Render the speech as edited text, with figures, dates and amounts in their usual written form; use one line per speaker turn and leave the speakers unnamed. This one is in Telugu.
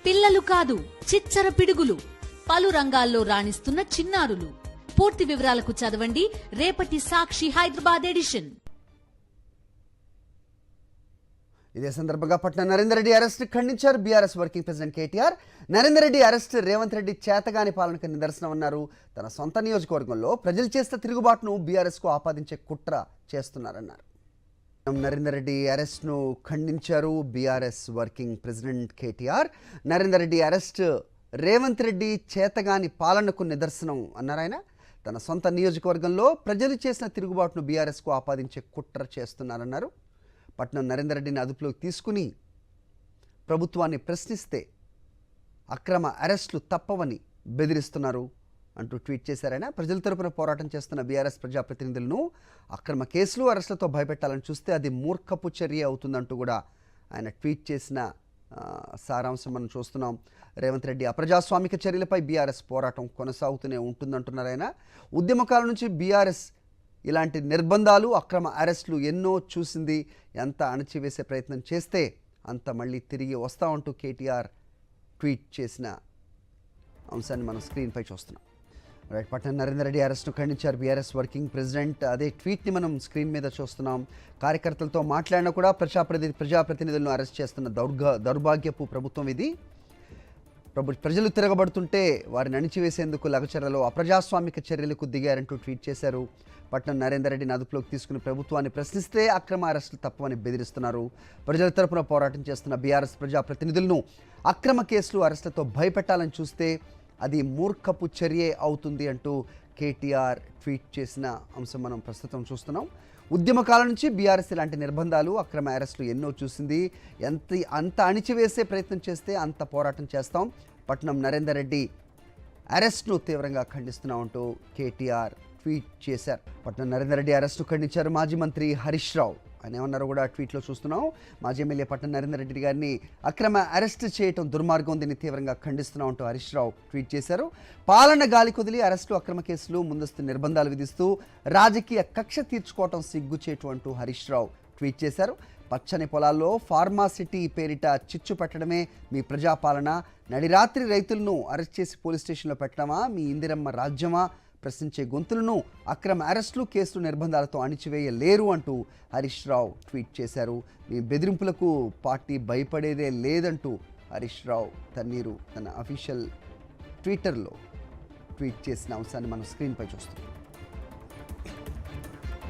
పిల్లలు కాదు చిచ్చర పిడుగులు, పలు రంగాల్లో రాణిస్తున్న చిన్నారులు. పూర్తి వివరాలకు చదవండి రేపటి సాక్షి హైదరాబాద్ ఎడిషన్.
ఇదే సందర్భంగా పట్నం నరేందర్ రెడ్డి అరెస్ట్ ఖండించారు BRS working president KTR. Narender Reddy arrest Revanth Reddy చేతగాని పాలనకు నిదర్శనం అన్నారు. తన సొంత నియోజకవర్గంలో ప్రజలు చేస్తే తిరుగుబాటును బీఆర్ఎస్ కు ఆపాదించే కుట్ర చేస్తున్నారన్నారు. నరేందర్ రెడ్డి అరెస్ట్ను ఖండించారు BRS working president KTR. Narender Reddy arrest Revanth Reddy చేతగాని పాలనకు నిదర్శనం అన్నారు ఆయన. తన సొంత నియోజకవర్గంలో ప్రజలు చేసిన తిరుగుబాటును బీఆర్ఎస్కు ఆపాదించే కుట్ర చేస్తున్నారన్నారు. పట్నం నరేందర్ రెడ్డిని అదుపులోకి తీసుకుని ప్రభుత్వాన్ని ప్రశ్నిస్తే అక్రమ అరెస్టులు తప్పవని బెదిరిస్తున్నారు అంటూ ట్వీట్ చేశారాయన. ప్రజల తరపున పోరాటం చేస్తున్న బీఆర్ఎస్ ప్రజాప్రతినిధులను అక్రమ కేసులు అరెస్టులతో భయపెట్టాలని చూస్తే అది మూర్ఖపు చర్య అవుతుందంటూ కూడా ఆయన ట్వీట్ చేసిన సారాంశం మనం చూస్తున్నాం. రేవంత్ రెడ్డి అప్రజాస్వామిక చర్యలపై బీఆర్ఎస్ పోరాటం కొనసాగుతూనే ఉంటుందంటున్నారు ఆయన. ఉద్యమకాలం నుంచి బీఆర్ఎస్ ఇలాంటి నిర్బంధాలు అక్రమ అరెస్టులు ఎన్నో చూసింది. ఎంత అణచివేసే ప్రయత్నం చేస్తే అంత మళ్ళీ తిరిగి వస్తామంటూ కేటీఆర్ ట్వీట్ చేసిన అంశాన్ని మనం స్క్రీన్పై చూస్తున్నాం. రైట్, పట్నం నరేందర్ రెడ్డి అరెస్ట్ను ఖండించారు బీఆర్ఎస్ వర్కింగ్ ప్రెసిడెంట్. అదే ట్వీట్ని మనం స్క్రీన్ మీద చూస్తున్నాం. కార్యకర్తలతో మాట్లాడినా కూడా ప్రజాప్రతినిధులను అరెస్ట్ చేస్తున్న దౌర్భాగ్యపు ప్రభుత్వం ఇది. ప్రజలు తిరగబడుతుంటే వారిని అణిచివేసేందుకు లగచర్లలో అప్రజాస్వామిక చర్యలకు దిగారంటూ ట్వీట్ చేశారు. పట్నం నరేందర్ రెడ్డిని అదుపులోకి తీసుకుని ప్రభుత్వాన్ని ప్రశ్నిస్తే అక్రమ అరెస్టులు తప్పవని బెదిరిస్తున్నారు. ప్రజల తరపున పోరాటం చేస్తున్న బీఆర్ఎస్ ప్రజాప్రతినిధులను అక్రమ కేసులు అరెస్టులతో భయపెట్టాలని చూస్తే అది మూర్ఖపు చర్యే అవుతుంది అంటూ కేటీఆర్ ట్వీట్ చేసిన అంశం మనం ప్రస్తుతం చూస్తున్నాం. ఉద్యమకాలం నుంచి బీఆర్ఎస్ ఇలాంటి నిర్బంధాలు అక్రమ అరెస్టులు ఎన్నో చూసింది. అంత అణిచివేసే ప్రయత్నం చేస్తే అంత పోరాటం చేస్తాం. పట్నం నరేందర్ రెడ్డి అరెస్ట్ను తీవ్రంగా ఖండిస్తున్నామంటూ కేటీఆర్ ట్వీట్ చేశారు. పట్నం నరేందర్ రెడ్డి అరెస్ట్ను ఖండించారు మాజీ మంత్రి హరీష్ రావు. ఆయన ఏమన్నారో కూడా ట్వీట్లో చూస్తున్నాం. మాజీ ఎమ్మెల్యే పట్నం నరేందర్ రెడ్డి గారిని అక్రమ అరెస్ట్ చేయడం దుర్మార్గం, దీన్ని తీవ్రంగా ఖండిస్తున్నామంటూ హరీష్ రావు ట్వీట్ చేశారు. పాలన గాలి కొదిలి అరెస్టు అక్రమ కేసులు ముందస్తు నిర్బంధాలు విధిస్తూ రాజకీయ కక్ష తీర్చుకోవటం సిగ్గుచేటు అంటూ హరీష్ రావు ట్వీట్ చేశారు. పచ్చని పొలాల్లో ఫార్మాసిటీ పేరిట చిచ్చు పెట్టడమే మీ ప్రజాపాలన, నడిరాత్రి రైతులను అరెస్ట్ చేసి పోలీస్ స్టేషన్లో పెట్టడమా మీ ఇందిరమ్మ రాజ్యమా, ప్రశ్నించే గొంతులను అక్రమ అరెస్టులు కేసులు నిర్బంధాలతో అణిచివేయలేరు అంటూ హరీష్ రావు ట్వీట్ చేశారు. మీ బెదిరింపులకు పార్టీ భయపడేదే లేదంటూ హరీష్ రావు తన అఫీషియల్ ట్విట్టర్లో ట్వీట్ చేసిన అంశాన్ని మనం స్క్రీన్పై చూస్తున్నాం.